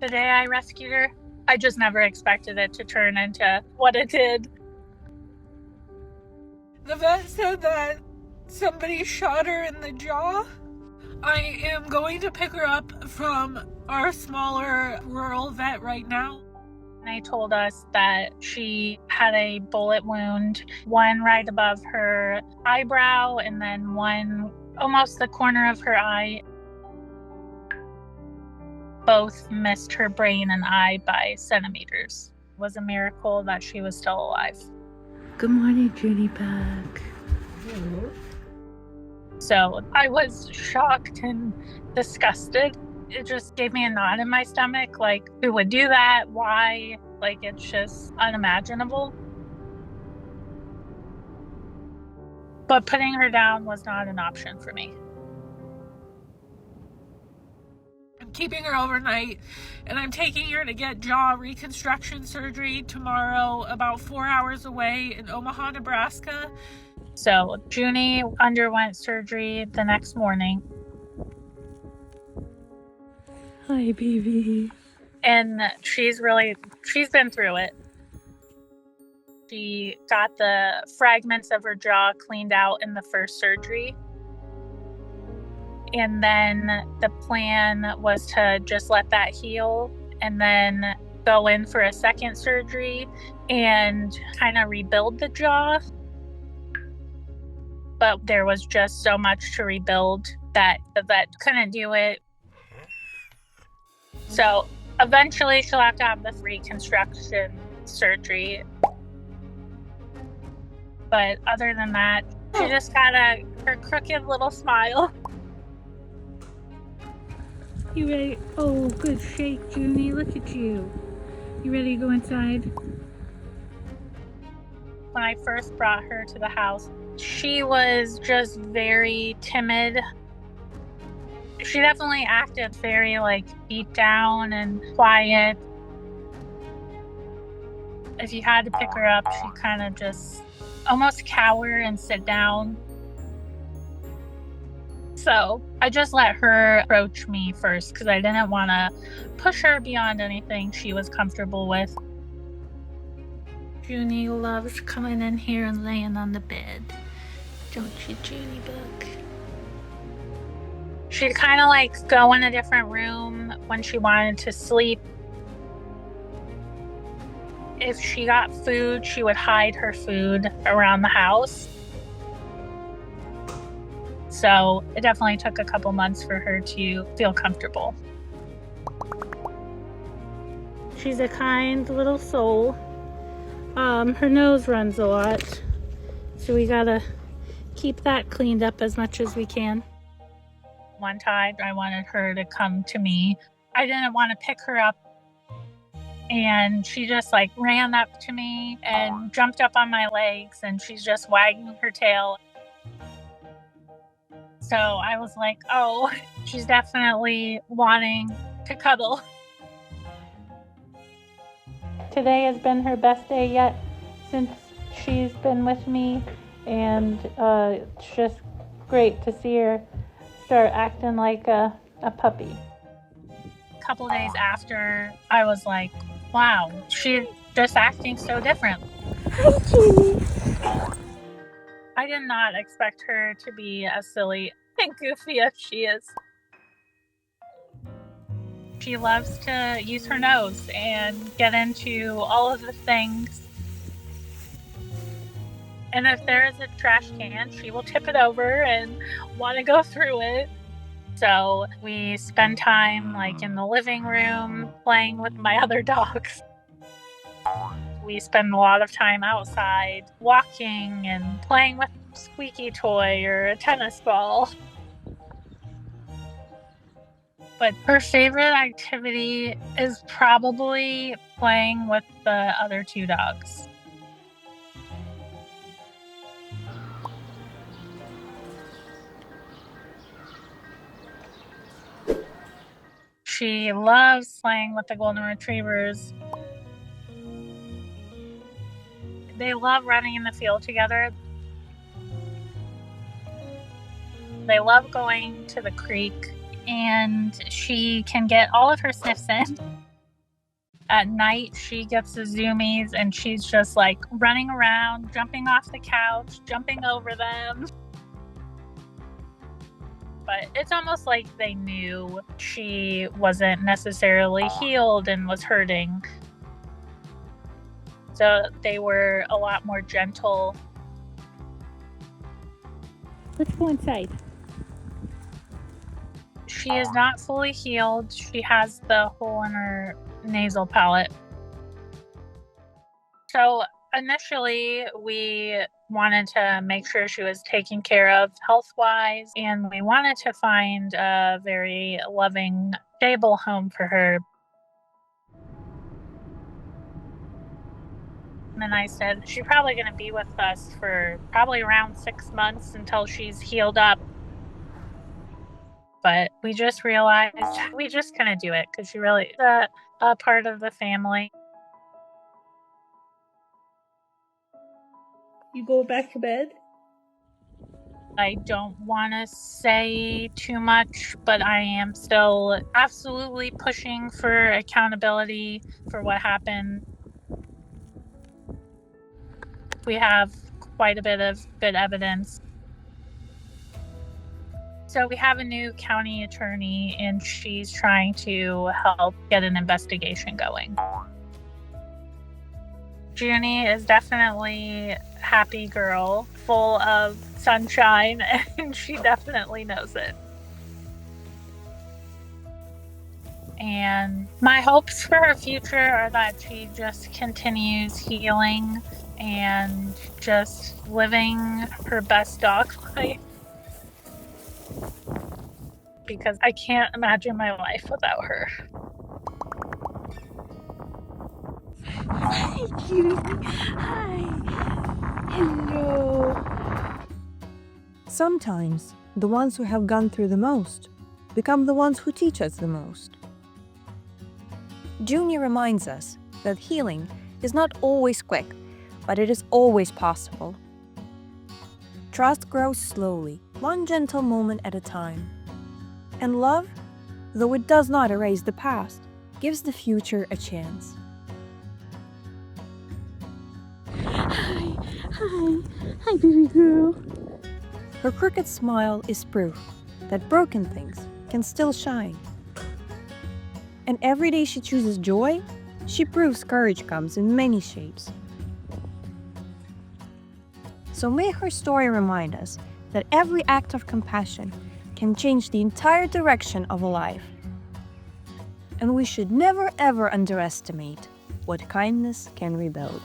The day I rescued her, I just never expected it to turn into what it did. The vet said that somebody shot her in the jaw. I am going to pick her up from our smaller rural vet right now. They told us that she had a bullet wound, one right above her eyebrow and then one almost the corner of her eye. Both missed her brain and eye by centimeters. It was a miracle that she was still alive. Good morning, Juni bug. So I was shocked and disgusted. It just gave me a knot in my stomach, like, who would do that? Why? Like, it's just unimaginable. But putting her down was not an option for me. I'm keeping her overnight, and I'm taking her to get jaw reconstruction surgery tomorrow, about 4 hours away in Omaha, Nebraska. So Juni underwent surgery the next morning. Hi, baby. And she's been through it. She got the fragments of her jaw cleaned out in the first surgery. And then the plan was to just let that heal and then go in for a second surgery and kind of rebuild the jaw. But there was just so much to rebuild that the vet couldn't do it. So eventually she'll have to have the reconstruction surgery. But other than that, she just got her crooked little smile. You ready? Oh, good shake, Juni. Look at you. You ready to go inside? When I first brought her to the house, she was just very timid. She definitely acted very beat down and quiet. If you had to pick her up, she kind of just almost cower and sit down. So I just let her approach me first because I didn't want to push her beyond anything she was comfortable with. Juni loves coming in here and laying on the bed. Don't you, Juni bug? She'd kind of go in a different room when she wanted to sleep. If she got food, she would hide her food around the house. So it definitely took a couple months for her to feel comfortable. She's a kind little soul. Her nose runs a lot, so we gotta keep that cleaned up as much as we can. One time I wanted her to come to me. I didn't want to pick her up, and she just ran up to me and jumped up on my legs, and she's just wagging her tail. So I was like, oh, she's definitely wanting to cuddle. Today has been her best day yet since she's been with me, and it's just great to see her start acting like a puppy. A couple days after, I was like, wow, she's just acting so different. Hi, Juni. I did not expect her to be as silly and goofy as she is. She loves to use her nose and get into all of the things. And if there is a trash can, she will tip it over and want to go through it. So we spend time in the living room playing with my other dogs. We spend a lot of time outside walking and playing with a squeaky toy or a tennis ball. But her favorite activity is probably playing with the other two dogs. She loves playing with the golden retrievers. They love running in the field together. They love going to the creek and she can get all of her sniffs in. At night, she gets the zoomies, and she's just like running around, jumping off the couch, jumping over them. But it's almost like they knew she wasn't necessarily healed and was hurting. So they were a lot more gentle. Let's go inside. She is not fully healed. She has the hole in her nasal palate. So initially, we wanted to make sure she was taken care of health-wise, and we wanted to find a very loving, stable home for her. And I said, she's probably going to be with us for probably around 6 months until she's healed up. But we just realized we just couldn't do it because she really is a part of the family. You go back to bed? I don't want to say too much, but I am still absolutely pushing for accountability for what happened. We have quite a bit of good evidence. So we have a new county attorney, and she's trying to help get an investigation going. Juni is definitely a happy girl, full of sunshine, and she definitely knows it. And my hopes for her future are that she just continues healing and just living her best dog life. Because I can't imagine my life without her. Hi, Juni. Hi. Hello. Sometimes the ones who have gone through the most become the ones who teach us the most. Juni reminds us that healing is not always quick, but it is always possible. Trust grows slowly, one gentle moment at a time. And love, though it does not erase the past, gives the future a chance. Hi, baby girl. Her crooked smile is proof that broken things can still shine. And every day she chooses joy, she proves courage comes in many shapes. So may her story remind us that every act of compassion can change the entire direction of a life. And we should never ever underestimate what kindness can rebuild.